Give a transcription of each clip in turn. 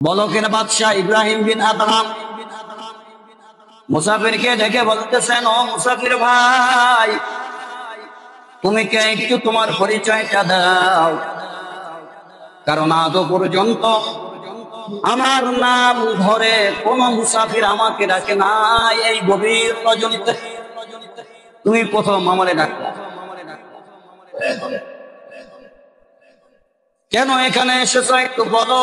বলকের বাদশাহ ইব্রাহিম বিন আদহাম মুসাফিরকে ডেকে বলতেছেন, ও মুসাফির ভাই, তুমি কে একটু তোমার পরিচয়টা দাও, কারণ আজও পর্যন্ত আমার নাম ধরে কোন মুসাফির আমাকে ডাকে নাই। এই গভীর রজনীতে তুমি প্রথম আমারে ডাকলা, কেন এখানে এসেছ একটু বলো।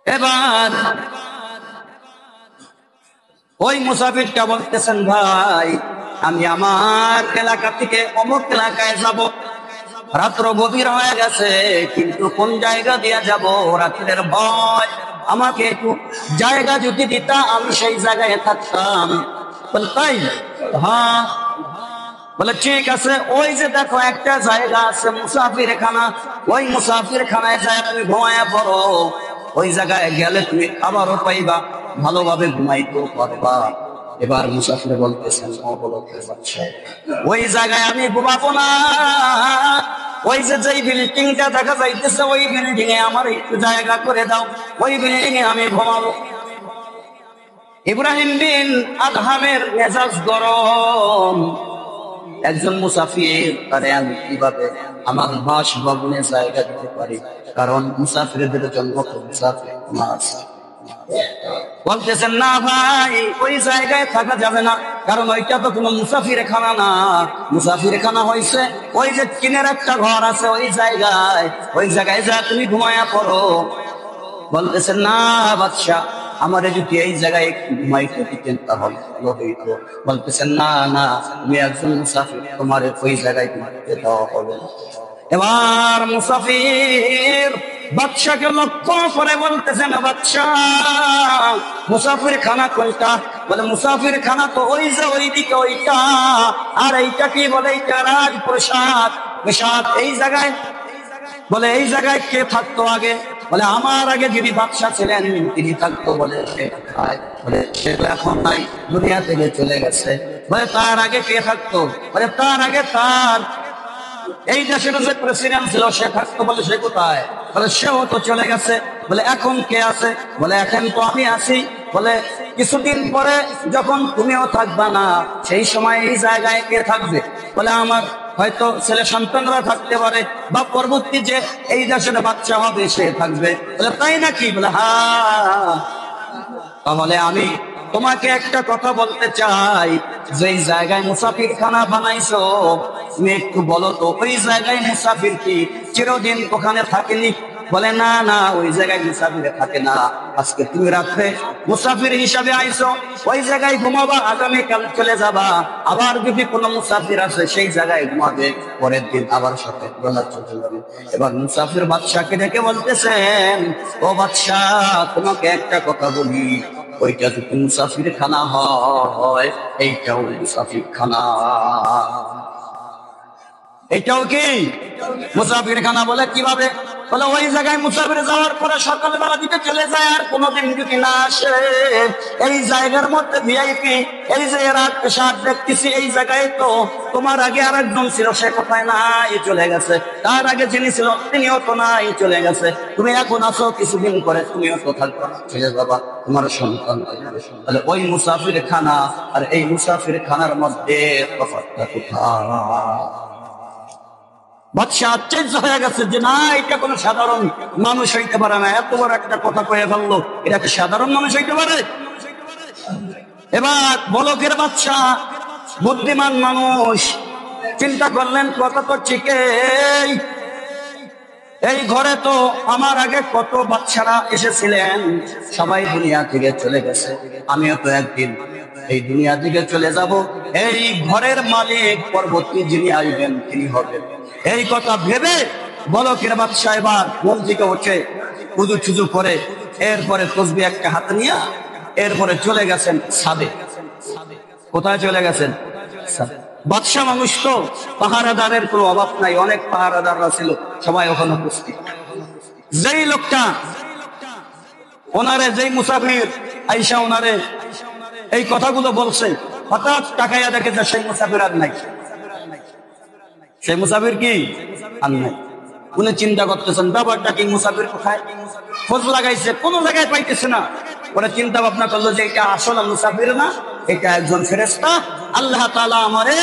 এবার ওই মুসাফিরটা বলতেছেন, ভাই আমি আমার এলাকা থেকে অমুক এলাকায় যাব, রাত্র গভীর হয়ে গেছে, কিন্তু কোন জায়গা দিয়ে যাব রাত্রের ভয়, আমাকে একটু জায়গা যদি দিতা আমি সেই জায়গায় থাকতাম। বলে তাই? হ্যাঁ। বলে ঠিক আছে, ওই যে দেখো একটা জায়গা আছে মুসাফির খানা, ওই মুসাফির খানায় যায় তুমি ঘুমায়া পড়ো, ওই জায়গায় গেলে তুমি খাবারও পাইবা, ভালোভাবে ঘুমাইতেও পারবা। এবার মুসাফির বলতেছেন, ওই জায়গায় আমি ঘুমাবো না, ওই যে যেই বিল্ডিংটা দেখা যাইতেছে ওই বিল্ডিং এ আমার একটু জায়গা করে দাও, ওই বিল্ডিং এ আমি ঘুমাবো। ইব্রাহিম বিন আদহামের মেজাজ গরম। একজন মুসাফির, তারে আমি কিভাবে আমার বাসভবনে জায়গা দিতে পারি, কারণ মুসাফিরদের জন্য তো মুসাফির আছে। বলতেছেন, না ভাই ওই জায়গায় থাকা যাবে না, কারণ ওইটা তো কোনো মুসাফির খানা না, মুসাফির খানা হয়েছে ওই যে চীনের একটা ঘর আছে ওই জায়গায় যা তুমি ঘুমায়া পড়ো। বলতেছেন, না বাদশা, আমারে যদি এই জায়গায় ঘুমাইতে দিতেন তাহলে ভালো হইতো। বলতেছেন, না না, তুমি একজন মুসাফির, তোমার ওই জায়গায় ঘুমাইতে দেওয়া হবে। এবার মুসাফির বাদশাকে লক্ষ্য করে বলতেছেন, বাদশা মুসাফির খানা কোনটা? বলে মুসাফির খানা তো ওই যে ওইদিকে ওইটা, আর এইটা কি বলে এইটা রাজপ্রাসাদ। এই জায়গায়, বলে এই জায়গায় কে থাকতো আগে? বলে আমার আগে যিনি বাদশা ছিলেন তিনি থাকতো। বলে সে এখন নাই, দুনিয়া থেকে চলে গেছে। বলে তার আগে কে থাকতো? বলে তার আগে তার এই দেশের যে প্রেসিডেন্ট ছিল সে থাকতো। বলে সে কোথায়? বলে সেও তো চলে গেছে। বলে এখন কে আছে? বলে এখন তো আমি আছি। বলে কিছুদিন পরে যখন তুমিও থাকবা না সেই সময় এই জায়গায় কে থাকবে? বলে আমার হয়তো ছেলে সন্তানরা থাকতে পারে, বা পরবর্তী যে এই দেশের বাচ্চা হবে সে থাকবে। বলে তাই নাকি? বলে হ্যাঁ। তাহলে আমি তোমাকে একটা কথা বলতে চাই, যে জায়গায় মুসাফির খানা বানাইছো তুমি একটু বলো তো, ওই জায়গায় মুসাফির কি চিরদিন ওখানে থাকেনি? বলে না না, ওই জায়গায় মুসাফিরে থাকে না, আজকে তুমি রাত্রে মুসাফির হিসাবে আইছো, ওই জায়গায় ঘুমাবা, আগামীকাল চলে যাবা, আবার যদি কোনো মুসাফির আসে সেই জায়গায় ঘুমাবে, পরের দিন আবার সাথে চলে যাবে। এবার মুসাফির বাদশাকে ডেকে বলতেছেন, ও বাদশা, তোমাকে একটা কথা বলি, ওইটা যদি মুসাফির খানা হয় এইটাও মুসাফির খানা। এটাও কি মুসাফির খানা? বলে কিভাবে? বলে ওই জায়গায় মুসাফির যাওয়ার পরে সকালবেলা দিকে চলে যায়, আর কোনোদিন যদি না আসে এই জায়গার মধ্যে ভিআইপি, এই যে রাজপ্রাসাদ দেখতেছি, এই জায়গায় তো তোমার আগে আর একজন ছিল, সে কোথায়? নাই, চলে গেছে। তার আগে যিনি ছিল তিনিও তো নাই, চলে গেছে। তুমি এখন আসো, কিছুদিন পরে তুমিও তো থাকবে, চলে যাবা, তোমার সন্তান। তাহলে ওই মুসাফির খানা আর এই মুসাফির খানার মধ্যে তফাৎটা কোথায়? বাদশা আশ্চর্য হয়ে গেছে যে না, এটা কোনো সাধারণ মানুষ হইতে পারে না, এত বড় একটা কথা কয়ে ফেললো, এটা কি সাধারণ মানুষ হইতে পারে? এবার বলকের বাদশা বুদ্ধিমান মানুষ, চিন্তা করলেন কথা তো ঠিকই, এই ঘরে তো আমার আগে কত বাদশারা এসেছিলেন, সবাই দুনিয়া থেকে চলে গেছে, আমিও তো একদিন এই দুনিয়া থেকে চলে যাব, এই ঘরের মালিক পরবর্তী যিনি আসবেন তিনি হবেন। এই কথা ভেবে বলকের বাদশা এবার ঘুম থেকে উঠে উজু চুজু করে এরপরে তসবিহ একটা হাতে নিয়ে এরপরে চলে গেছেন ছাদে। কোথায় চলে গেছেন? বাদশা মানুষ তো, পাহারাদারের কোনো অভাব নাই, অনেক পাহারাদাররা ছিল, সবাই ওখানে উপস্থিত। যেই লোকটা ওনারে, যেই মুসাফির আইসা ওনারে এই কথাগুলো বলছে, হঠাৎ তাকাইয়া দেখে যে সেই মুসাফির আর নাই। সেই মুসাফির কি আর নাই। উনি চিন্তা করতেছেন ব্যাপারটা কি, মুসাফির কোথায়, খোঁজ লাগাইছে, কোনো জায়গায় পাইতেছে না। ওরা চিন্তা ভাবনা করলো যে এটা আসলে মুসাফির না, এটা একজন ফেরেশতা। আল্লাহ তাআলা আমারে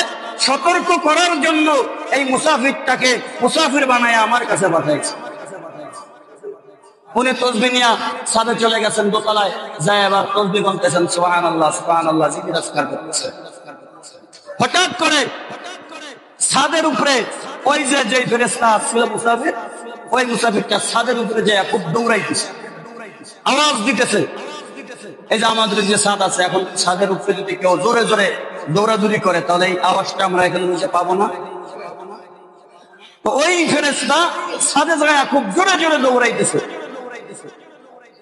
সতর্ক করার জন্য এই মুসাফিরটাকে মুসাফির বানায় আমার কাছে পাঠাইছে। উনি তসবিহ নিয়ে ছাদে চলে গেছেন, দোতলায় যায় আবার তসবিহ গুনতেছেন, সুবহানাল্লাহ সুবহানাল্লাহ, জিকির আজকার করতেছেন। হঠাৎ করে ছাদের উপরে ওই যে ফেরেশতা ছিল মুসাফির, ওই মুসাফিরটা ছাদের উপরে যায় খুব দৌড়াইতেছে, আওয়াজ দিতেছে। এই যে আমাদের যে ছাদ আছে, এখন ছাদের উপরে যদি কেউ জোরে জোরে দৌড়াদৌড়ি করে তাহলে এই আওয়াজটা আমরা এখানে বুঝে পাবো না। তো ওই ফেরেশতা ছাদে যায় খুব জোরে জোরে দৌড়াইতেছে।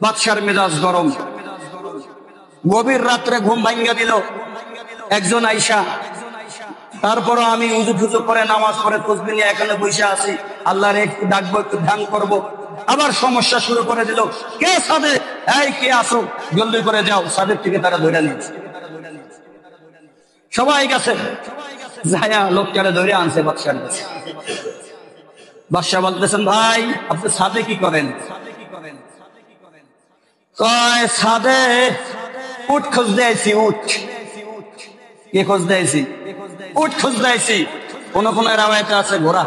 বাদশার মেজাজ গরম, গভীর রাত্রে ঘুম ভাঙ্গা দিল একজন আইসা। তারপরও আমি উজু টুজু করে নামাজ পড়ে তসবিহ নিয়ে এখানে বসে আছি, আল্লাহর একটু ডাকবো, একটু ধ্যান করব। আবার সমস্যা শুরু করে দিল, কে ছাদে, এই কে আসো, জলদি করে যাও। ছাদের থেকে তারা ধরে নিয়েছে, সবাই গেছে, যায়া লোকটারে ধরে আনছে বাদশার কাছে। বাদশা বলতেছেন, ভাই আপনি ছাদে কি করেন? কয় ছাদে উট খুঁজতে আইছি। উট কে খুঁজতে আইছি? উট খুঁজতে আইছি। কোন কোন রাওয়ায়াতে আছে ঘোড়া,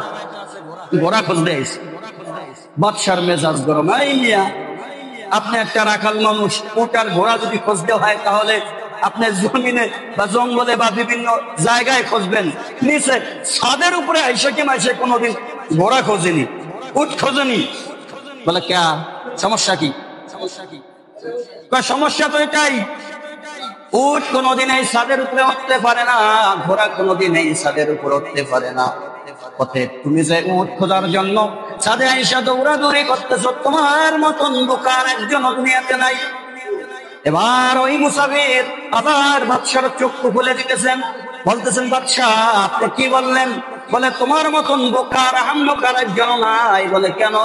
ঘোড়া খুঁজতে আইছি। বাদশার মেজাজ গরম, এই মিয়া আপনি একটা রাখাল মানুষ, উট আর ঘোড়া যদি খুঁজতে হয় তাহলে আপনি জমিনে বা জঙ্গলে বা বিভিন্ন জায়গায় খুঁজবেন, নিচে ছাদের উপরে আইসে কি মাইসে কোনোদিন ঘোড়া খোঁজেনি, উট খোঁজেনি। বলে কে, সমস্যা কি? সমস্যা তো এটাই, উট কোনোদিন এই ছাদের উপরে উঠতে পারে না, ঘোড়া কোনোদিন এই ছাদের উপরে উঠতে পারে না। তুমি যে উট খোঁজার জন্য ছাদে আইসা দৌড়াদৌড়ি করতেছ, তোমার মতন বোকার একজন দুনিয়াতে নাই। এবার ওই মুসাফির আবার বাদশার চক্ষু খুলে দিতেছেন, বলতেছেন, বাদশা আপনি কি বললেন? বলে তোমার মতন বোকার আহাম্মকার একজন নাই। বলে কেন?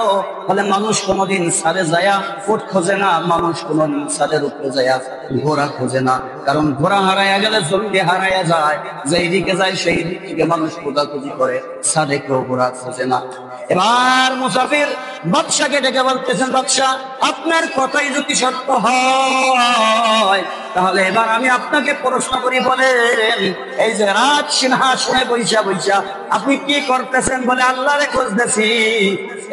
বলে মানুষ কোনোদিন ছাদে যায়া উট খোঁজে না, মানুষ কোনোদিন ছাদের উপরে যায়া ঘোড়া খোঁজে না। কারণ ঘোড়া হারাইয়া গেলে জমিতে হারাইয়া যায়, যেই দিকে যায় সেই দিকে মানুষ খোঁজাখুঁজি করে, ছাদে কেউ ঘোড়া খোঁজে না। এবার মুসাফির বাদশাকে ডেকে বলতেছেন, বাদশা আপনার কথাই যদি সত্য হয় তাহলে এবার আমি আপনাকে প্রশ্ন করি, বলেন এই যে রাত সিংহাসনে বৈশা বৈশা আপনি কি করতেছেন? বলে আল্লাহরে খুঁজতেছি।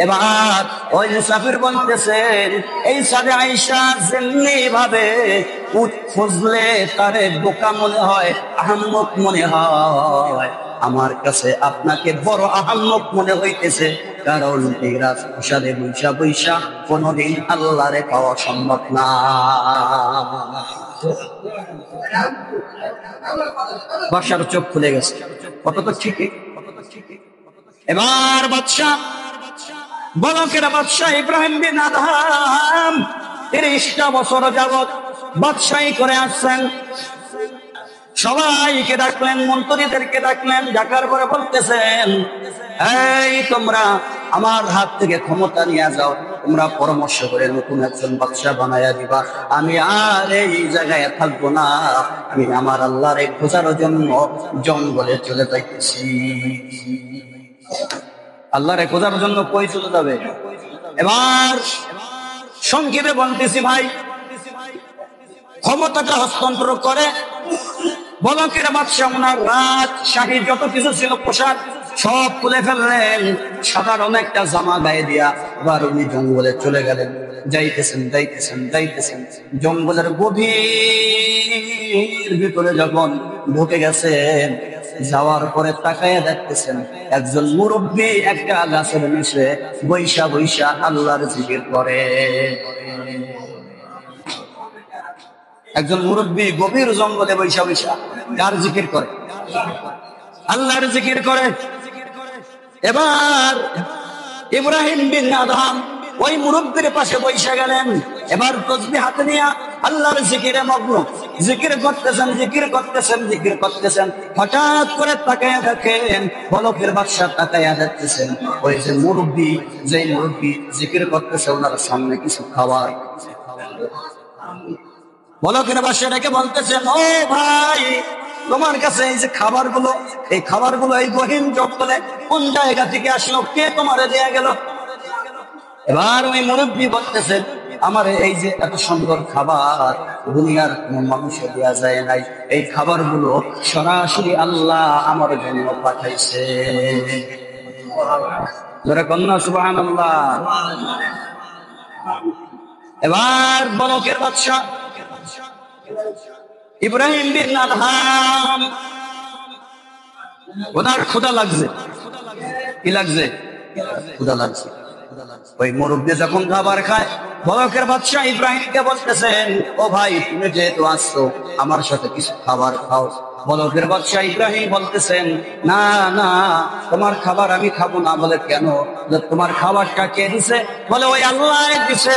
এবার ওই মুসাফির বলতেছেন, এই ছাদে আইসা যেমনি ভাবে উট খুঁজলে তারে বোকা মনে হয়, আহাম্মক মনে হয়, আমার কাছে আপনাকে বড় আহাম্মক মনে হইতেছে। কারণ এই রাজপ্রাসাদে বৈশা বৈশা কোনদিন আল্লাহরে পাওয়া সম্ভব না। বাদশার চোখ খুলে গেছে, কত তো ঠিকই। এবার বাদশাহ বলকের বাদশাহ ইব্রাহিম বিন আদহাম 30টা বছর যাবত বাদশাহী করে আসছেন। সবাইকে ডাকলেন, মন্ত্রীদেরকে ডাকলেন, ডাকার পরে বলতেছেন, এই তোমরা আমার হাত থেকে ক্ষমতা নিয়ে যাও, তোমরা পরামর্শ করে নতুন একজন বাদশা বানায়া দিবা। আমি আর এই জায়গায় থাকবো না, আমি আমার আল্লাহর খোঁজার জন্য জঙ্গলে চলে যাইতেছি। আল্লাহরে খোঁজার জন্য কই চলে যাবে? এবার সংক্ষেপে বলতেছি ভাই, ক্ষমতাটা হস্তান্তর করে বলকের বাদশা ওনার রাজশাহী যত কিছু ছিল পোশাক সব খুলে ফেললেন, সাধারণ একটা জামা গায়ে দিয়া এবার উনি জঙ্গলে চলে গেলেন। যাইতেছেন যাইতেছেন যাইতেছেন, জঙ্গলের গভীর ভিতরে যখন ঢুকে গেছেন, যাওয়ার পরে তাকায়া দেখতেছেন একজন মুরব্বী একটা গাছের নিচে বৈশা বৈশা আল্লাহর জিকির করে। একজন মুরব্বী গভীর জঙ্গলে বৈশা বৈশা কার জিকির করে? আল্লাহর জিকির করে। এবার ইব্রাহিম বিন আদহাম ওই মুরব্বীর পাশে বৈশা গেলেন। এবার তসবিহ হাতে নিয়ে আল্লাহর জিকিরে মগ্ন, জিকির করতেছেন জিকির করতেছেন জিকির করতেছেন। হঠাৎ করে তাকায়া দেখেন বলকের বাদশা তাকায়া দেখতেছেন ওই যে মুরব্বী, যে মুরব্বী জিকির করতেছে ওনার সামনে কিছু খাবার। বলকের বাদশা ডেকে বলতেছেন, ও ভাই তোমার কাছে এই যে খাবারগুলো, এই খাবারগুলো এই গহীন জঙ্গলে কোন জায়গা থেকে আসলো? কে তোমারে দেয়া গেল? এবার ওই মুরব্বী বলতেছেন, আমার এই যে এত সুন্দর খাবার দুনিয়ার কোন মানুষে দেওয়া যায় নাই, এই খাবারগুলো সরাসরি আল্লাহ আমার জন্য পাঠাইছে। কন্যা সুবহানাল্লাহ। এবার বলকের বাদশা ইব্রাহিম বিন আদহাম, ওনার ক্ষুধা লাগছে। কি লাগছে? ক্ষুধা লাগছে। ওই মুরব্বী যখন খাবার খায়, বলকের বাদশা ইব্রাহিমকে বলতেছেন, ও ভাই তুমি যেহেতু আসছো আমার সাথে কিছু খাবার খাও। বলকের বাদশা ইব্রাহিম বলতেছেন, না না, তোমার খাবার আমি খাবো না। বলে কেন? তোমার খাবারটা কে দিছে? বলে ওই আল্লাহ দিছে।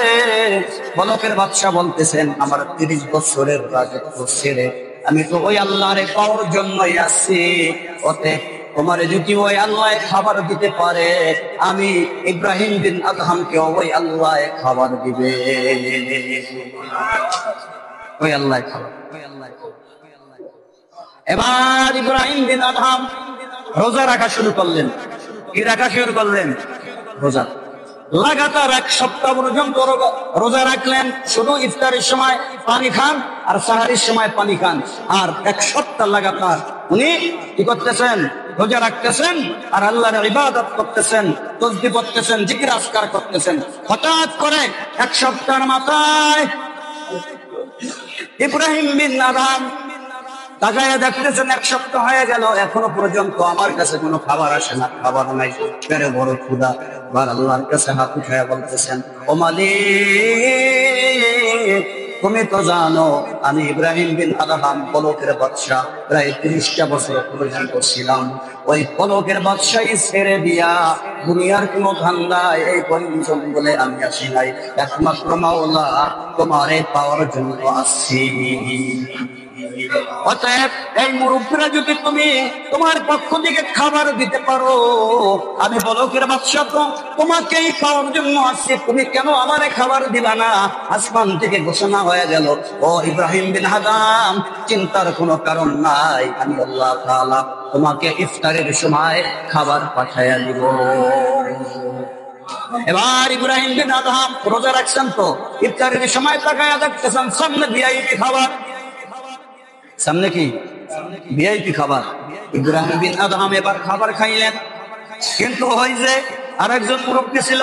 বলকের বাদশা বলতেছেন, আমার 30 বছরের রাজত্ব ছেড়ে আমি তো ওই আল্লাহরে পাওয়ার জন্যই আসছি। অতএব তোমার যদি ওই আল্লাহ খাবার দিতে পারে, আমি ইব্রাহিম বিন আদহামকে ওই আল্লাহ খাবার দিবে। ওই আল্লাহ খাবার। এবার ইব্রাহিম বিন আদহাম রোজা রাখা শুরু করলেন। কি রাখা শুরু করলেন? রোজা। লাগাতার 1 সপ্তাহ পর্যন্ত রোজা রাখলেন। শুধু ইফতারের সময় পানি খান আর সাহারির সময় পানি খান। আর 1 সপ্তাহ লাগাতার উনি কি করতেছেন? রোজা রাখতেছেন আর আল্লাহর ইবাদত করতেছেন, তাসবিহ পড়তেছেন, জিকির আজকার করতেছেন। হঠাৎ করে 1 সপ্তাহের মাথায় ইব্রাহিম বিন আদহাম তাকায়া দেখতেছেন 1 সপ্তাহ হয়ে গেল, এখনো পর্যন্ত আমার কাছে কোনো খাবার আসে না, খাবার নাই, পেটে বড় ক্ষুধা। আর আল্লাহর কাছে হাত উঠায়া বলতেছেন, ও মালিক, তুমি তো জানো আমি ইব্রাহিম বিন আদহাম পলকের বাদশা প্রায় 30টা বছর পর্যন্ত ছিলাম। ওই পলকের বাদশাহী ছেড়ে দিয়া দুনিয়ার কোন ধান্দায় এই বন জঙ্গলে আমি আসি নাই, একমাত্র মাওলা তোমারে পাওয়ার জন্য আসছি। অতএব এই মুরব্বীরা যদি তুমি তোমার পক্ষ থেকে খাবার দিতে পারো, আমি বলকের বাদশা তো তোমাকেই খাওয়ার জন্য আসছি, তুমি কেন আমারে খাবার দিলা না? আসমান থেকে ঘোষণা হয়ে গেল, ও ইব্রাহিম বিন আদহাম, চিন্তার কোনো কারণ নাই, আমি আল্লাহ তাআলা তোমাকে ইফতারের সময় খাবার পাঠাইয়া দিব। এবার ইব্রাহিম বিন আদহাম রোজা রাখছেন, তো ইফতারের সময় তাকায়া দেখতেছেন সামনে ভিআইপি খাবার। সামনে কি? ভিআইপি খাবার। ইব্রাহিম বিন আদহাম এবার খাবার খাইলেন, কিন্তু ওই যে আরেকজন মুরব্বী ছিল,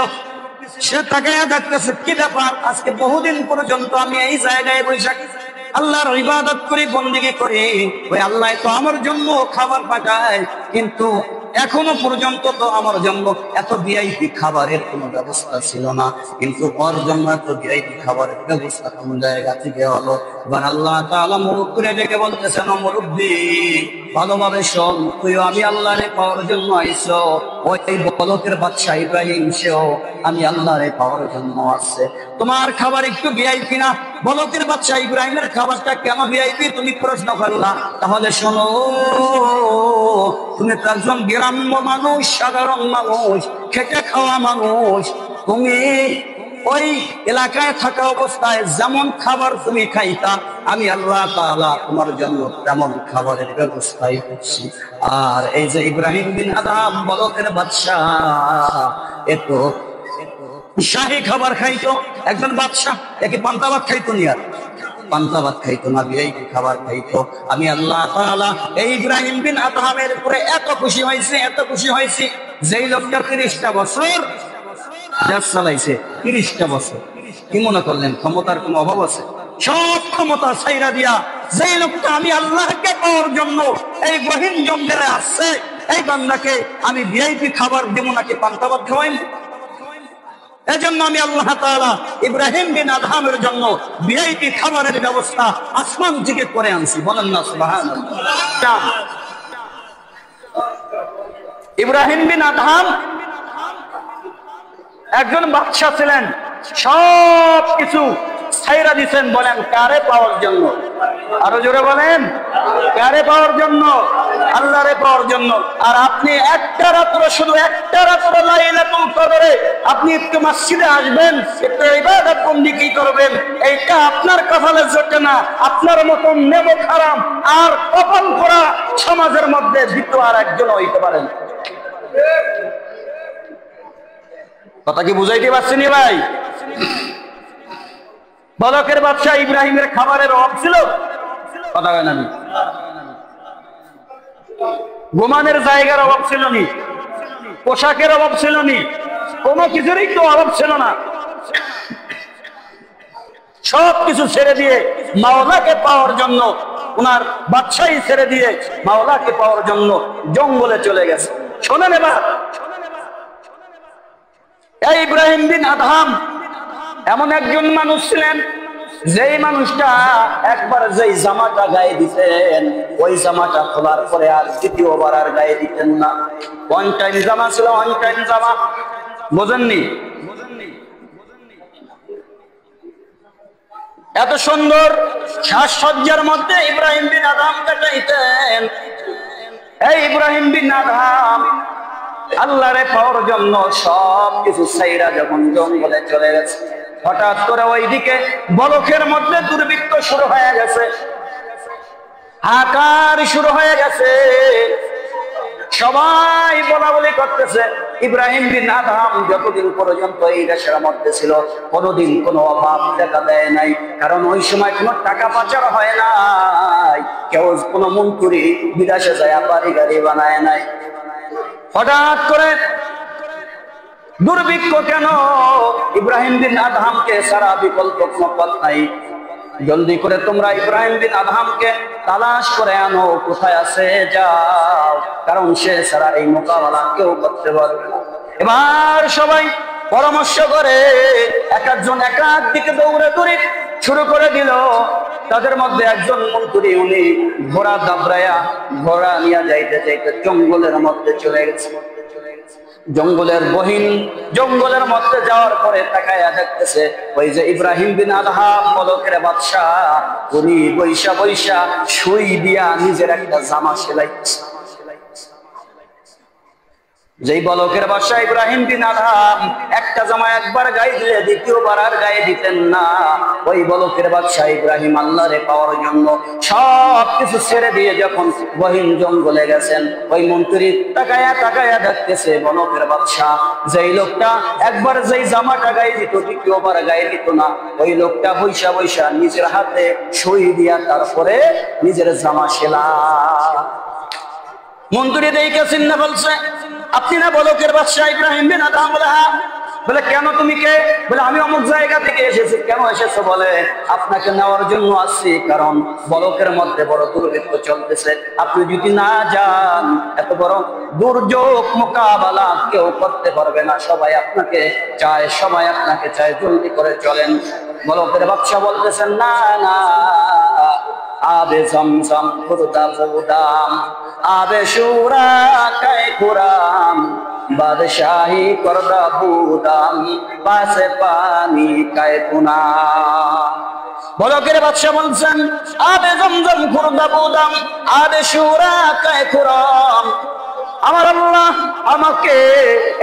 সে তাকায়া দেখতেছে, কি ব্যাপার, আজকে বহুদিন পর্যন্ত আমি এই জায়গায় বসে আল্লাহর ইবাদত করি, বন্দেগী করি, ওই আল্লাহ তো আমার জন্য খাবার পাঠায়, কিন্তু এখনো পর্যন্ত তো আমার জন্য এত ভিআইপি খাবারের কোনো ব্যবস্থা ছিল না, কিন্তু ওর জন্য এত ভিআইপি খাবারের ব্যবস্থা কোন জায়গা থেকে হলো? এবার আল্লাহ তাআলা মুরব্বীরে ডেকে বলতেছেন, ও মুরব্বী, ভালোভাবে শোন, তুইও আমি আল্লাহরে পাওয়ার জন্য আইছো, ওই বলকের বাদশা ইব্রাহিম সেও আমি আল্লাহরে পাওয়ার জন্য আসছে। তোমার খাবার একটু ভিআইপি না? বলকের বাদশা ইব্রাহিমের খাবারটা কেন ভিআইপি তুমি প্রশ্ন করলা? তাহলে শোনো, তুমি তো একজন গ্রাম্য মানুষ, সাধারণ মানুষ, খেটে খাওয়া মানুষ, তুমি ওই এলাকায় থাকা অবস্থায় যেমন খাবার তুমি খাইতা, আমি আল্লাহ তাআলা তোমার জন্য তেমন খাবারের ব্যবস্থাই করছি। আর এই যে ইব্রাহিম বিন আদহাম বলকের বাদশা, এত শাহী খাবার খাইতো। একজন বাদশা একে পান্তা ভাত খাইতো নি? আর পান্তা ভাত খাইতো না, ভিআইপি খাবার খাইতো। আমি আল্লাহ তাআলা এই ইব্রাহিম বিন আদহামের উপরে এত খুশি হয়েছে, এত খুশি হয়েছে, যেই লোকটা 30টা বছর দেশ চালাইছে, 30টা বছর, কি মনে করলেন ক্ষমতার কোনো অভাব আছে? সব ক্ষমতা ছাইরা দিয়া যেই লোকটা আমি আল্লাহকে পাওয়ার জন্য এই গহীন জঙ্গলে আসছে, এই বান্দাকে আমি ভিআইপি খাবার দেবো নাকি পান্তা ভাত খাওয়াইব? এজন্য আমি আল্লাহ তাআলা ইব্রাহিম বিন আদহামের জন্য ভিআইপি খাবারের ব্যবস্থা আসমান থেকে করে আনছি। বলেন না সুবহানাল্লাহ। ইব্রাহিম বিন আদহাম একজন বাদশা ছিলেন, সব কিছু ছাইরা দিচ্ছেন। বলেন কারে পাওয়ার জন্য? আরো জোরে বলেন, কারে পাওয়ার জন্য? আল্লাহরে পাওয়ার জন্য। আর আপনি একটা রাত্র, শুধু একটা রাত্র লাইলাতুল কদরে আপনি একটু মসজিদে আসবেন, একটু ইবাদত বন্দেগী করবেন, এইটা আপনার কপালে জোটে না। আপনার মতন নেমো খারাম আর কপাল পোড়া সমাজের মধ্যে দ্বিতীয় আর একজন হইতে পারেন। কথা কি বুঝাইতে পারছি নি ভাই? বলকের বাদশাহ ইব্রাহিমের খাবারের অভাব ছিল? কথা হয় না? ঘুমানোর জায়গার অভাব ছিল নি? পোশাকের অভাব ছিল নি? কোনো কিছুরই তো অভাব ছিল না। সবকিছু ছেড়ে দিয়ে মাওলাকে পাওয়ার জন্য, ওনার বাদশাহী ছেড়ে দিয়ে মাওলাকে পাওয়ার জন্য জঙ্গলে চলে গেছে। শোনেন এবার, এই ইব্রাহিম বিন আদহাম এমন একজন মানুষ ছিলেন, যেই মানুষটা একবার যেই জামাটা গায়ে দিতেন, ওই জামাটা খোলার পরে আর দ্বিতীয়বার আর গায়ে দিতেন না। ওয়ান টাইম জামা ছিল, ওয়ান টাইম জামা। বোঝেননি? এত সুন্দর সাজসজ্জার মধ্যে ইব্রাহিম বিন আদহাম কাটাইতেন। এই ইব্রাহিম বিন আদহাম আল্লাহরে পাওয়ার জন্য সবকিছু ছাইরা যখন জঙ্গলে চলে গেছে, হঠাৎ করে ওইদিকে বলখের মধ্যে দুর্ভিক্ষ শুরু হয়ে গেছে, হাহাকার শুরু হয়ে গেছে। সবাই বলা বলি করতেছে, ইব্রাহিম বিন আদহাম যতদিন পর্যন্ত এই দেশের মধ্যে ছিল কোনোদিন কোনো অভাব দেখা দেয় নাই, কারণ ওই সময় কোনো টাকা পাচার হয় নাই, কেউ কোনো মন্ত্রী বিদেশে যায় বাড়ি গাড়ি বানায় নাই। হঠাৎ করে দুর্ভিক্ষ কেন? ইব্রাহিম বিন আদহামকে সারা বিকল্প কোনো পথ নাই। জলদি করে তোমরা ইব্রাহিম বিন আদহামকে তালাশ করে আনো, কোথায় আছে যাও, কারণ সে সারা এই মোকাবেলা কেউ করতে পারবে না। এবার সবাই পরামর্শ করে এক একজন এক এক দিকে দৌড়াদৌড়ি শুরু করে দিল। তাদের মধ্যে একজন মন্ত্রী, উনি ঘোড়া দাবড়ায়া ঘোড়া নিয়ে যাইতে যাইতে জঙ্গলের মধ্যে চলে গেছে। জঙ্গলের মধ্যে যাওয়ার পরে তাকায়া দেখতেছে ওই যে ইব্রাহিম বিন আদহাম বলকের বাদশাহ, উনি বৈশা বৈশা সুই দিয়া নিজের একটা জামা সেলাইছে। যেই বলকের বাদশাহ ইব্রাহিম বিন আদহাম একটা জামা একবার গায়ে দিলে দ্বিতীয়বার আর গায়ে দিতেন না, ওই বলকের বাদশাহ ইব্রাহিম আল্লাহরে পাওয়ার জন্য সব কিছু ছেড়ে দিয়ে যখন গহীন জঙ্গলে গেছেন, ওই মন্ত্রী তাকায়া তাকায়া দেখতেছে বলকের বাদশাহ যেই লোকটা একবার যেই জামাটা গায়ে দিত দ্বিতীয়বার গায়ে দিত না, ওই লোকটা বৈশা বৈশা নিজের হাতে সুই দিয়া তারপরে নিজের জামা সেলা। মন্ত্রী দেখে চিন্তা বলছে, আপনি না বলকের বাদশাহ ইব্রাহিম বিন আদহাম? বলে হ্যাঁ। বলে কেন, তুমি কে? বলে আমি অমুক জায়গা থেকে এসেছি। কেন এসেছো? বলে আপনাকে নেওয়ার জন্য আসছি, কারণ বলকের মধ্যে বড় দুর্ভিক্ষ চলতেছে, আপনি যদি না যান এত বড় দুর্যোগ মোকাবেলা কেউ করতে পারবে না, সবাই আপনাকে চায়, জলদি করে চলেন। বলকের বাদশাহ বলতেছেন, না না, আবে জমজম খুরদা বুদাম, আবে শুরা কায় কুরাম, বাদশাহী করদা বুদাম, পাশে পানি কায় পুনা। বলকের বাদশাহ বলছেন, আবে জমজম খুরদা বুদাম, আবে শুরা কায় কুরাম, আমার আল্লাহ আমাকে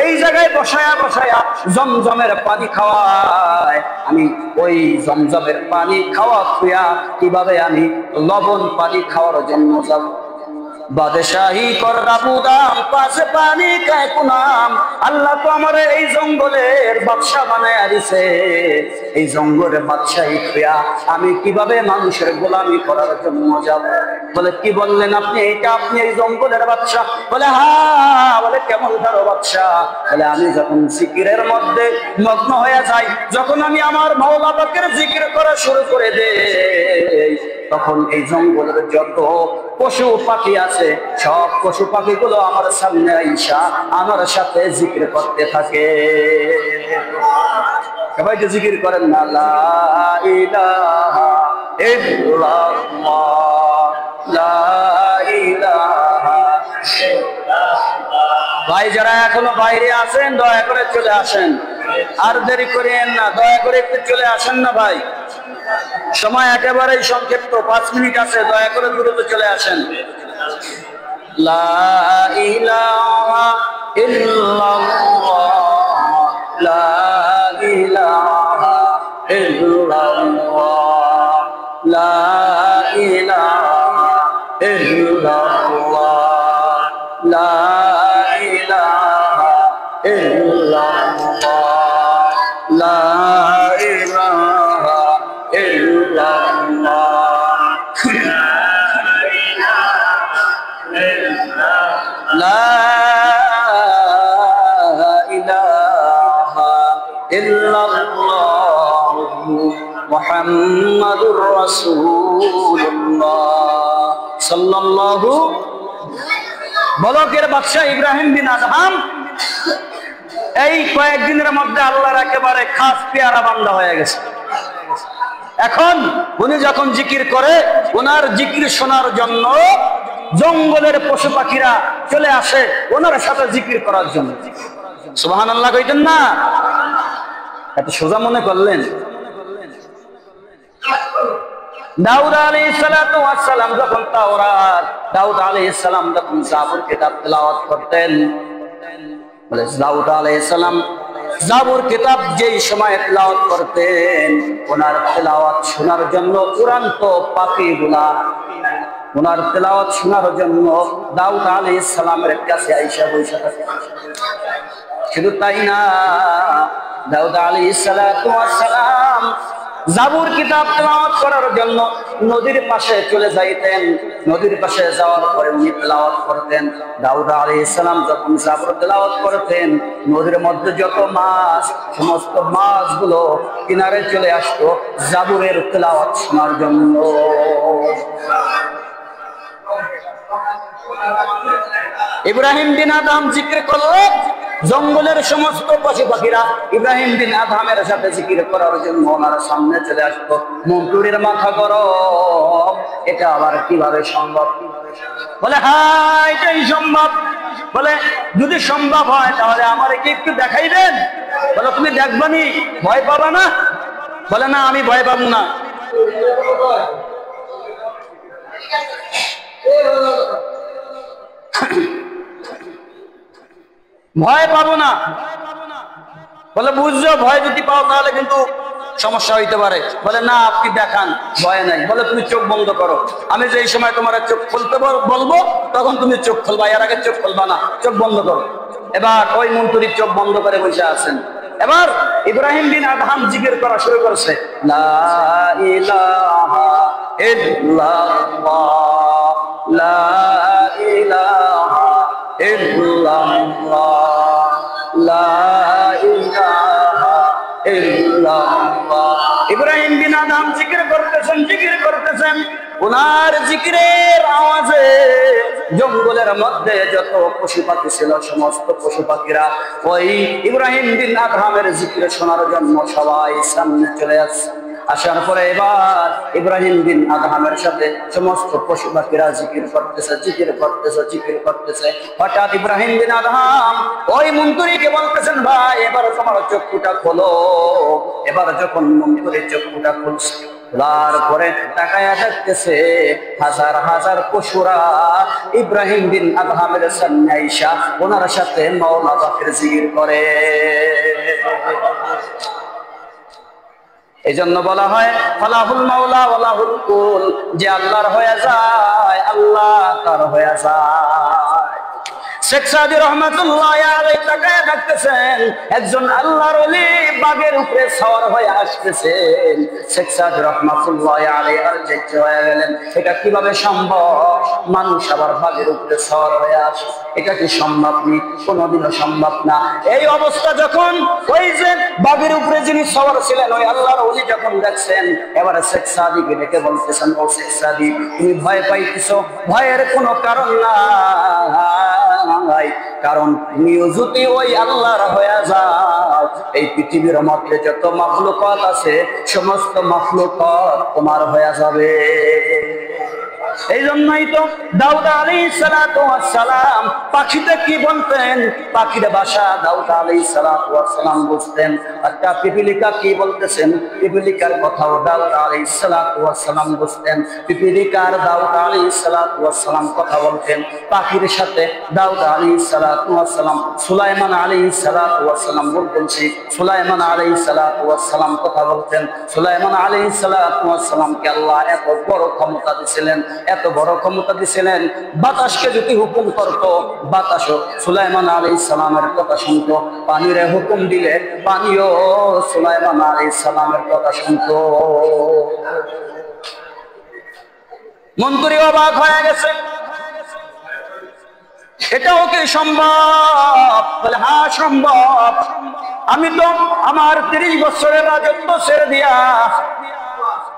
এই জায়গায় বসায়া বসায়া জমজমের পানি খাওয়ায়, আমি ওই জমজমের পানি খাওয়া খুয়া কিভাবে আমি লবণ পানি খাওয়ার জন্য যাব? বাদশাহী করদা বুদাম, পাশে পানি কায় কুনাম। আল্লাহ তো আমার এই জঙ্গলের বাদশা বানায়া দিছে, এই জঙ্গলের বাদশাহী খুয়া আমি কিভাবে মানুষের গোলামি করার জন্য যাব? বলে কি বললেন আপনি? এটা আপনি এই জঙ্গলের বাদশা? বলে হ্যাঁ। বলে কেমন ধরো বাদশা? বলে আমি যখন জিকিরের মধ্যে মগ্ন হয়ে যাই, যখন আমি আমার মাওলা পাকের জিকির করা শুরু করে দেই, তখন এই জঙ্গলের যত পশু পাখি আছে সব পশু পাখিগুলো আমার সামনে আইসা আমার সাথে জিকির করতে থাকে। সবাই যে জিকির করেন না, লা ইলাহা ইল্লাল্লাহ, লা ইলাহা ইল্লাল্লাহ। ভাই যারা এখনো বাইরে আছেন দয়া করে চলে আসেন, আর দেরি করেন না, দয়া করে একটু চলে আসেন না ভাই, সময় একেবারেই সংক্ষিপ্ত, 5 মিনিট আছে, দয়া করে দ্রুত চলে আসেন। লা ইলাহা ইল্লাল্লাহ, লা ইলাহা ইল্লাল্লাহ, লা ইলাহা ইল্লাল্লাহ, লা ইলাহা ইল্লাল্লাহ। ইল্লাল্লাহু মুহাম্মাদুর রাসূলুল্লাহ সাল্লাল্লাহু। বলকের বাদশা ইব্রাহিম বিন আদহাম এই কয়েকদিনের মধ্যে আল্লাহর একেবারে খাস পেয়ারা বান্দা হয়ে গেছে। এখন উনি যখন জিকির করে, ওনার জিকির শোনার জন্য জঙ্গলের পশু পাখিরা চলে আসে ওনার সাথে জিকির করার জন্য। সুবহানাল্লাহ কইতেন না? এত সোজা মনে করলেন? দাউদ আলাইহিস সালাতু ওয়াস সালাম যখন তাওরাত, দাউদ আলাইহিস সালাম যখন জাবুর কিতাব তেলাওয়াত করতেন, বলে দাউদ আলাইহিস সালাম জাবুর কিতাব যেই সময় তেলাওয়াত করতেন, ওনার তেলাওয়াত শোনার জন্য উড়ান্ত পাখিগুলা ওনার তেলাওয়াত শোনার জন্য দাউদ আলাইহিস সালামের কাছে আইসা বসে থাকে। শুধু তাই না, দাউদ আলাইহিস সালাতু ওয়াস সালাম জাবুর কিতাব তেলাওয়াত করার জন্য নদীর পাশে চলে যাইতেন। নদীর পাশে যাওয়ার পরে উনি তেলাওয়াত করতেন। দাউদ আলাইহিস সালাম যখন জাবুর তেলাওয়াত করতেন, নদীর মধ্যে যত মাছ, সমস্ত মাছগুলো কিনারে চলে আসতো জাবুরের তেলাওয়াত শোনার জন্য। ইব্রাহিম বিন আদহাম জিকির করলো, জঙ্গলের সমস্ত পশু পাখিরা ইব্রাহিম বিন আদহামের সাথে জিকির করার জন্য ওনার সামনে চলে আসতো। মন্টুরের মাথা গরম, এটা আবার কিভাবে সম্ভব? বলে হ্যাঁ এটাই সম্ভব। বলে যদি সম্ভব হয় তাহলে আমার কি একটু দেখাইবেন? বলে তুমি দেখবানি, ভয় পাবা না? বলে না, আমি ভয় পাবো না। ভয় পাবো না। বলে বুঝছো, ভয় যদি পাও তাহলে কিন্তু সমস্যা হইতে পারে। বলে না, আপনি দেখান, ভয় নাই। বলে তুমি চোখ বন্ধ করো, আমি যেই সময় তোমার চোখ খুলতে বলবো তখন তুমি চোখ খুলবা, এর আগে চোখ খুলবা না, চোখ বন্ধ করো। এবার ওই মন্ত্রীর চোখ বন্ধ করে বসে আছেন। এবার ইব্রাহিম বিন আদহাম জিকির করা শুরু করছে, লা ইলাহা ইল্লাল্লাহ, লা ইলাহা ইল্লাল্লাহ, লা ইলাহা ইল্লাল্লাহ। ইব্রাহিম বিন আদহাম জিকির করতেছেন, জিকির করতেছেন। ওনার জিকিরের আওয়াজে জঙ্গলের মধ্যে যত পশু পাখি ছিল সমস্ত পশু পাখিরা ওই ইব্রাহিম বিন আদহামের জিকির শোনার জন্য সবাই সামনে চলে আসছে। আসার পরে এবার ইব্রাহিম বিন আদহামের সাথে সমস্ত পশু পাখিরা জিকির করতেছে, জিকির করতেছে, জিকির করতেছে। হঠাৎ ইব্রাহিম বিন আদহাম ওই মন্ত্রীকে বলতেছেন, ভাই এবার তোমার চক্ষুটা খোলো। এবার যখন মন্ত্রীর চক্ষুটা খুলছে, খোলার পরে তাকায়া দেখতেছে হাজার হাজার পশুরা ইব্রাহিম বিন আদহামের সামনে আইসা ওনার সাথে মাওলা পাকের জিকির করে। এই জন্য বলা হয় ফালাহুল মাওলা ওয়ালাহুল কুল, যে আল্লাহর হয়ে যায় আল্লাহ তার হয়ে যায়। শেখ সাদি রহমাতুল্লাহ আলাইহি তাকায় দেখতেছেন একজন আল্লাহর ওলি বাগের উপরে সওয়ার হয়ে আসতেছেন। শেখ সাদি রহমাতুল্লাহ আলাইহি আশ্চর্য হয়ে গেলেন, এটা কিভাবে সম্ভব? মানুষ আবার বাগের উপরে সওয়ার হয়ে আসে, এটা কি সম্ভব? কোনোদিনও সম্ভব না। এই অবস্থা যখন ওই যে বাগের উপরে যিনি সওয়ার ছিলেন ওই আল্লাহর ওলি যখন দেখছেন, এবারে শেখ সাদিকে ডেকে বলতেছেন, ও শেখ সাদি তুমি ভয় পাইতেছো? ভয়ের কোনো কারণ নাই, কারণ তুমিও যদি ওই আল্লাহর হয়ে যাও এই পৃথিবীর মধ্যে যত মাখলুকাত আছে সমস্ত মাখলুকাত তোমার হয়ে যাবে। এই জন্যই তো দাউদ আলাইহিস সালাতু ওয়াস সালাম পাখিতে কি বলতেন, পাখির ভাষা দাউদ আলাইহিস সালাতু ওয়াস সালাম বুঝতেন। একটা পিপিলিকা কি বলতেছেন, পিপিলিকার কথাও দাউদ আলাইহিস সালাতু ওয়াস সালাম বুঝতেন। পিপিলিকার দাউদ আলাইহিস সালাতু ওয়াস সালাম কথা বলতেন। পাখির সাথে দাউদ আলাইহিস সালাতু ওয়াস সালাম, সুলাইমান আলাইহিস সালাতু ওয়াস সালাম বলতেছি, সুলাইমান আলাইহিস সালাতু ওয়াস সালাম কথা বলতেন। সুলাইমান আলাইহিস সালাতু ওয়াস সালামকে আল্লাহ এত বড় ক্ষমতা দিয়েছিলেন, এত বড় ক্ষমতা দিয়েছিলেন, বাতাসকে যদি হুকুম করত বাতাসও সুলাইমান আলাইহিস সালামের কথা শুনতো। পানিরে হুকুম দিলে পানিও সুলাইমান আলাইহিস সালামের কথা শুনতো। মন্ত্রী অবাক হয়ে গেছে, এটাও কি সম্ভব? বলে হ্যাঁ সম্ভব। আমি তো আমার 30 বছরের রাজত্ব ছেড়ে দিয়া,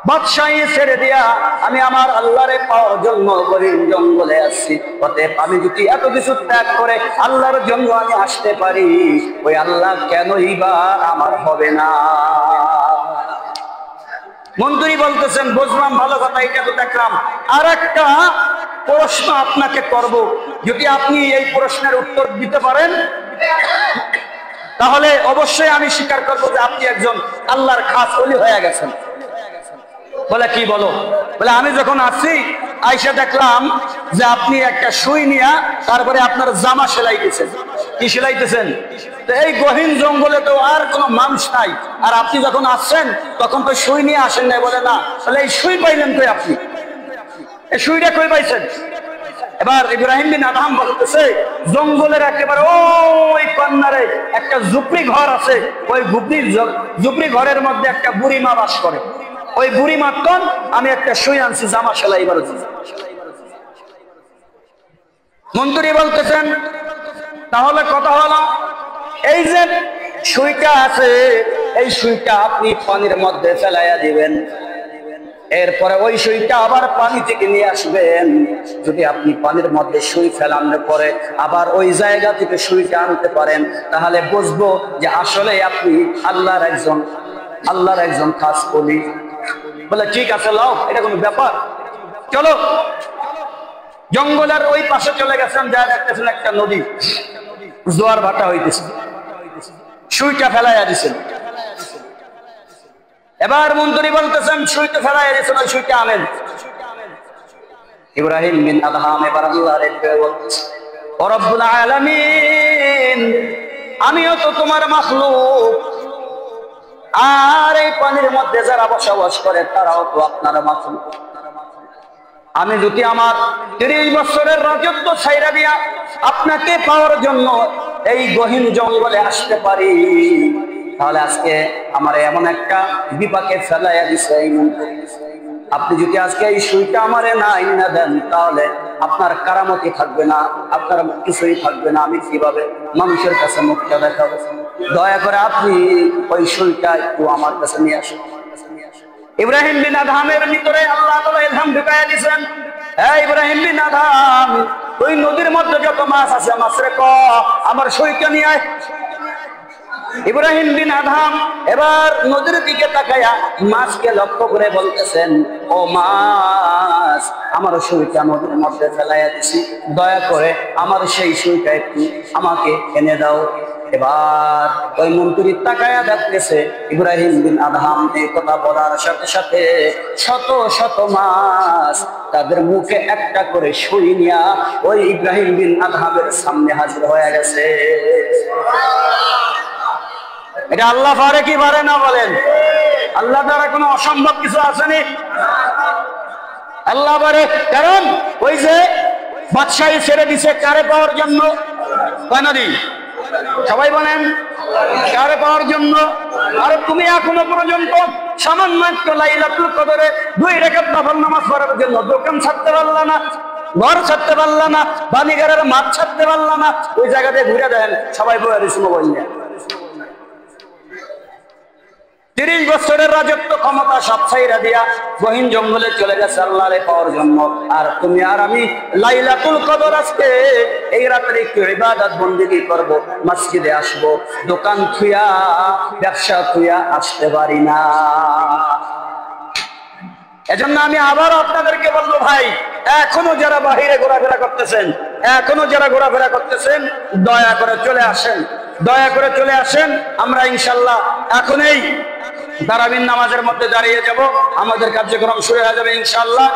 বাদশাহী ছেড়ে দিয়া আমি আমার আল্লাহরে পাওয়ার জন্য গহীন জঙ্গলে আসছি। অতএব আমি যদি এত কিছু ত্যাগ করে আল্লাহর জন্য আমি আসতে পারি, ওই আল্লাহ কেনই বা আমার হবে না? মন্ত্রী বলতেছেন বুঝলাম, ভালো কথা, এটা তো দেখলাম। আর একটা প্রশ্ন আপনাকে করব, যদি আপনি এই প্রশ্নের উত্তর দিতে পারেন তাহলে অবশ্যই আমি স্বীকার করবো যে আপনি একজন আল্লাহর খাস ওলি হয়ে গেছেন। বলে কি বলো? বলে আমি যখন আসছি আইসা দেখলাম যে আপনি একটা সুই নিয়া তারপরে আপনার জামা সেলাইতেছেন। কি সেলাইতেছেন? এই গহীন জঙ্গলে তো আর কোনো মানুষ নাই, আর আপনি যখন আসছেন তখন তো সুই নিয়ে আসেন নাই। বলে না। তাহলে এই সুই পাইলেন কই আপনি? এই সুইটা কই পাইছেন? এবার ইব্রাহিম বিন আদহাম বলতেছে জঙ্গলের একেবারে ওই কর্নারে একটা ঝুপড়ি ঘর আছে, ওই ঝুপড়ি ঘরের মধ্যে একটা বুড়ি মা বাস করে। ওই বুড়ি মাত্র আমি একটা সুই আনছি জামা সেলাইবার জন্য। মন্ত্রী বলতেছেন তাহলে কথা হলো এই যে সুইটা আছে, এই সুইটা আপনি পানির মধ্যে ফেলাইয়া দিবেন, এরপরে ওই সুইটা আবার পানি থেকে নিয়ে আসবেন। যদি আপনি পানির মধ্যে সুই ফেলানোর পরে আবার ওই জায়গা থেকে সুইটা আনতে পারেন, তাহলে বুঝবো যে আসলে আপনি আল্লাহর একজন খাস ওলি। বলে ঠিক আছে, লাও, এটা কোনো ব্যাপার, চলো। জঙ্গলের ওই পাশে চলে গেছেন, যা দেখতেছেন একটা নদী, জোয়ার ভাটা হইতেছে, সুইটা ফেলাইয়া দিছেন। এবার মন্ত্রী বলতেছেন সুইটা ফেলাইয়া দিছেন, ওই সুইটা আনেন। ইব্রাহিম বিন আদহাম এবার আল্লাহরে বলতেছে ও রব্বুল আলামিন, আমিও তো তোমার মাখলুক, আর এই পানির মধ্যে যারা বসবাস করে তারাও তো আপনার মাখলুক। আমি যদি আমার 30 বছরের রাজত্ব ছাইরা দিয়া আপনাকে পাওয়ার জন্য এই গহীন জঙ্গলে আসতে পারি, তাহলে আজকে আমার এমন একটা বিপাকে ফেলাইয়া দিছে এই মন্ত্রী। আপনি যদি আজকে এই সুইটা আমারে না আইনা দেন, তাহলে আপনার কারামতি থাকবে না, আপনার কিছুই থাকবে না। আমি কিভাবে মানুষের কাছে মুখটা দেখাবো? দয়া করে আপনি ওই সুইটা একটু আমার কাছে নিয়ে আসুন। ইব্রাহিম বিন আদহামের ভিতরে আল্লাহ তাআলা ইলহাম ঢুকাইয়া দিয়েছেন, এই ইব্রাহিম বিন আদহাম, ওই নদীর মধ্যে যত মাছ আছে মাছরে ক আমার সুইটা নিয়ে আয়। ইব্রাহিম বিন আদহাম এবার নদীর দিকে তাকায়া মাছকে লক্ষ্য করে বলতেছেন, ও মাছ, আমার সুইটা নদীর মধ্যে ফেলাইয়া দিছি, দয়া করে আমার সেই সুইটা একটু আমাকে এনে দাও। এবার ওই মন্ত্রী তাকায়া দেখতেছে ইব্রাহিম বিন আদহাম এই কথা বলার সাথে সাথে শত শত মাছ তাদের মুখে একটা করে সুই নিয়া ওই ইব্রাহিম বিন আদহামের সামনে হাজির হয়ে গেছে। এটা আল্লাহ পারে কি পারে না? বলেন, আল্লাহ দ্বারা কোনো অসম্ভব কিছু আসেনি? আল্লাহ পারে। কারণ ওই যে বাদশাহী ছেড়ে দিছে কারে পাওয়ার জন্য? নদী। সবাই বলেন কারে পাওয়ার জন্য? আর তুমি এখনো পর্যন্ত সামান্য একটু লাইলাতুল কদরে 2 রাকাত নফল নামাজ পড়ার জন্য দোকান ছাড়তে পারলা না, ঘর ছাড়তে পারলা না, বাণীঘরের মাঠ ছাড়তে পারলা না, ওই জায়গাতে ঘুরে দেন সবাই বলে দিস মোবাইল নিয়ে। 30 বছরের রাজত্ব ক্ষমতা সব ছাইরা দিয়া গহীন জঙ্গলে চলে গেছে আল্লাহরে পাওয়ার জন্য। আর তুমি আর আমি লাইলাতুল কদর আজকে এই রাতে একটু ইবাদত বন্দেগী করব, মসজিদে আসব, দোকান থুইয়া ব্যবসা থুইয়া আসতে পারি না। এজন্য আমি আবার আপনাদেরকে বলবো, ভাই, এখনো যারা বাহিরে ঘোরাফেরা করতেছেন দয়া করে চলে আসেন, দয়া করে চলে আসেন। আমরা ইনশাল্লাহ এখনই তারাবির নামাজের মধ্যে দাঁড়িয়ে যাব, আমাদের কার্যক্রম শুরু হয়ে যাবে ইনশাল্লাহ।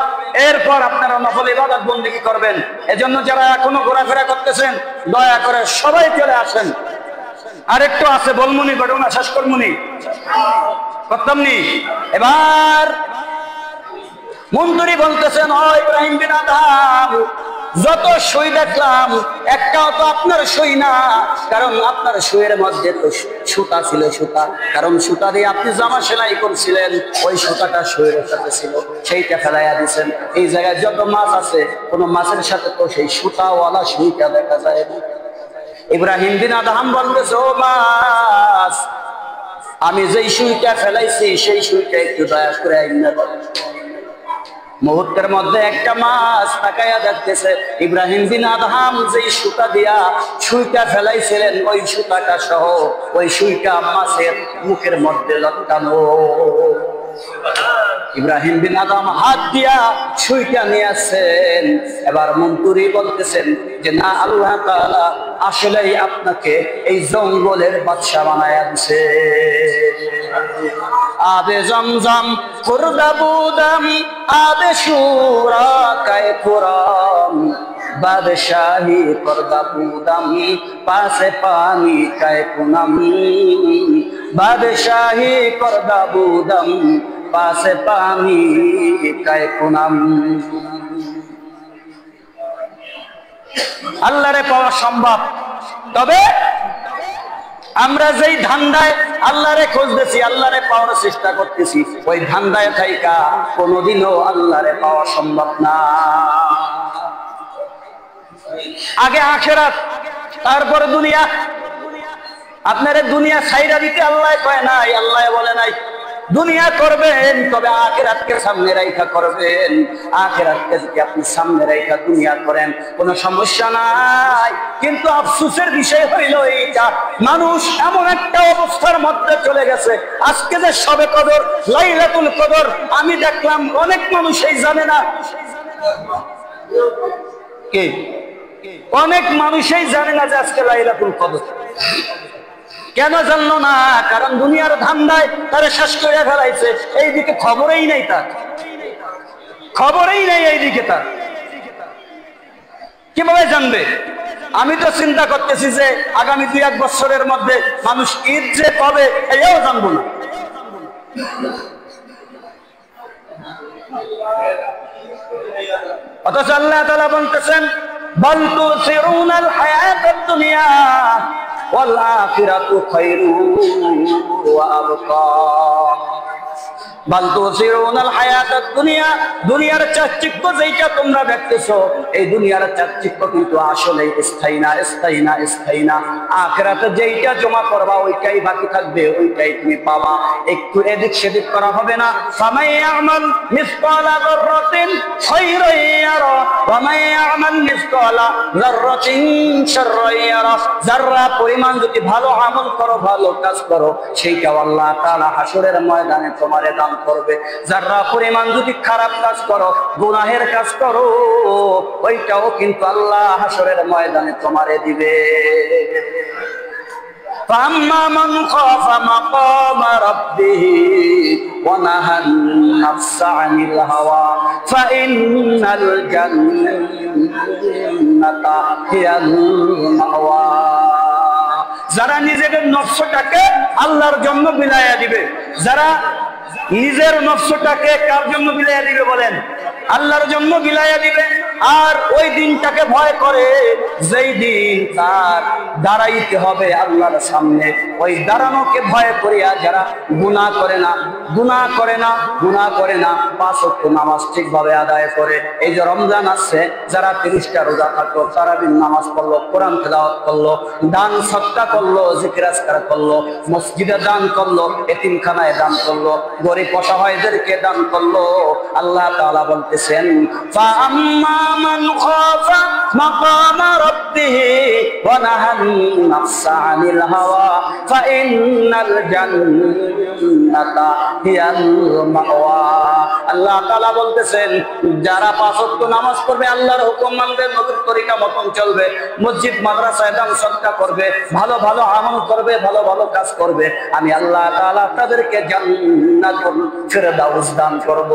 এরপর আপনারা নফল ইবাদত বন্দেগী করবেন। এজন্য যারা এখনো ঘোরাফেরা করতেছেন দয়া করে সবাই চলে আসেন। আরেকটু আছে বলমুনি, ঘটনা শেষ করমুনি, করতাম নি। এবার মন্ত্রী বলতেছেন, ও ইব্রাহিম বিন আদহাম, যত সুই দেখলাম একটাও তো আপনার সুই না, কারণ আপনার সুইয়ের মধ্যে তো সুতা ছিল, সুতা, কারণ সুতা দিয়ে আপনি জামা সেলাই করছিলেন, ওই সুতাটা সুইয়ের সাথে ছিল, সেইটা ফেলাইয়া দিয়েছেন। এই জায়গায় যত মাছ আছে, কোন মাছের সাথে তো সেই সুতাওয়ালা সুইটা দেখা যায় না। ইব্রাহিম বিন আদহাম বলতেছে, ও মাছ, আমি যেই সুইটা ফেলাইছি সেই সুইটা একটু দয়া করে আইনা দাও। মুহূর্তের মধ্যে একটা মাছ তাকাইয়া দেখতেছে ইব্রাহিম বিন আদহাম যেই সুতা দিয়া সুইটা ফেলাইছিলেন, ওই সুতাটা সহ ওই সুইটা মাছের মুখের মধ্যে লটকানো। ইব্রাহিম বিন আদম হাত দিয়া সুইটা নিয়ে আসছেন। এবার মন্ত্রী বলতেছেন যে না, আল্লাহ তাআলা আসলেই আপনাকে এই জঙ্গলের বাদশা বানায়া দিছে। আবে জমজম খুরদাবুদম আবে শুরা কায়ে কুরাম বাদশাহী করদাবুদম পাশে পানি কায়ে কুনাম বাদশাহী করদাবুদম পাশে পানি কায়ে কুনাম। আল্লাহরে পাওয়া সম্ভব, তবে আমরা যেই ধান্দায় আল্লাহরে খুঁজতেছি, আল্লাহরে পাওয়ার চেষ্টা করতেছি, ওই ধান্দায় থাইকা কোনোদিনও আল্লাহরে পাওয়া সম্ভব না। আগে আখিরাত, তারপরে দুনিয়া। আপনারে দুনিয়া ছাইরা দিতে আল্লাহ কয় নাই, আল্লাহ বলে নাই দুনিয়া করবেন, তবে আখিরাতকে সামনে রাখা করবেন। আখিরাতকে যদি আপনি সামনে রাখা দুনিয়া করেন কোনো সমস্যা নাই, কিন্তু আফসোসের বিষয় হইল এইটা, মানুষ এমন একটা অবস্থার মধ্যে চলে গেছে, আজকে যে শবে কদর, লাইলাতুল কদর, আমি দেখলাম অনেক মানুষই জানে না। কে? অনেক মানুষই জানে না যে আজকে লাইলাতুল কদর। কেন জানলো না? কারণ দুনিয়ার ধান্দায় তারা শেষ করে ফেলাইছে, এইদিকে খবরেই নেই, তার খবরেই নেই এইদিকে। তার কিভাবে জানবে? আমি তো চিন্তা করতেছি যে আগামী 2-1 বছরের মধ্যে মানুষ ঈদ যে কবে এও জানবো না। অথচ আল্লাহ তাআলা বলতেছেন, বাল তুসিরুনাল হায়াতাদ দুনিয়া ওয়াল আখিরাতু খায়রুন ওয়া আবকা। বাল তুসিরুনাল হায়াতাদ দুনিয়া, দুনিয়ার চাকচিক্য যেটা তোমরা দেখতেছো, এই দুনিয়ার চাকচিক্য কিন্তু আসলে স্থায়ী না, স্থায়ী না, স্থায়ী না। আখিরাতে যেইটা জমা করবা ওইটাই বাকি থাকবে, ওইটাই তুমি পাবা, একটু এদিক সেদিক করা হবে না। ফামাই ইয়ামাল মিসকালা যাররাতিন খায়রান ইয়ারা ওয়া মান ইয়ামাল মিসকালা যাররাতিন শাররান ইয়ারা। যাররা পরিমাণ যদি ভালো আমল করো, ভালো কাজ করো, সেইটাও আল্লাহ তাআলা হাসরের ময়দানে তোমারে দান করবে। যারা পরিমাণ যদি খারাপ কাজ করো, গুনাহের কাজ করো, ওইটাও কিন্তু আল্লাহ হাসরের ময়দানে তোমারে দিবে। فَأَمَّا مَنْ خَافَ مَقَامَ رَبِّهِ وَنَهَى النَّفْسَ عَنِ الْهَوَى فَإِنَّ الْجَنَّةَ هِيَ الْمَأْوَى। যারা নিজেদের নফসটাকে আল্লাহর জন্য বিলাইয়া দিবে, যারা নিজের নফসটাকে কার জন্য বিলাইয়া দিবে বলেন? আল্লাহর জন্য বিলাইয়া দিবে। আর ওই দিনটাকে ভয় করে, যেই দিন তার দাঁড়াইতে হবে আল্লাহর সামনে, ওই দাঁড়ানোকে ভয় করিয়া যারা গুনাহ করে না, গুনাহ করে না, গুনাহ করে না, 5 ওয়াক্ত নামাজ ঠিকভাবে আদায় করে, এই যে রমজান আসছে, যারা 30টা রোজা থাকলো, তারাবির নামাজ পড়লো, কোরআন তেলাওয়াত করলো, দান সদকা করলো, জিকির আজকার করলো, মসজিদে দান করলো, এতিমখানায় দান করলো, গরিব অসহায়দেরকে দান করলো, আল্লাহ তাআলা বলতেছেন, ফাআম্মা মান খাফা মাকামা রাব্বিহি ওয়া নাহান নাফসা আনিল হাওয়া ফাইন্নাল জান্নাতা হিয়াল মাওয়া। আল্লাহ তাআলা বলতেছেন, যারা 5 ওয়াক্ত নামাজ পড়বে, আল্লাহর হুকুম মানবে, নবীর তরিকা মতন চলবে, মসজিদ মাদ্রাসায় দান সদকা করবে, ভালো ভালো আমল করবে, ভালো ভালো কাজ করবে, আমি আল্লাহ তাআলা তাদেরকে জান্নাতুল ফিরদাউস দান করব।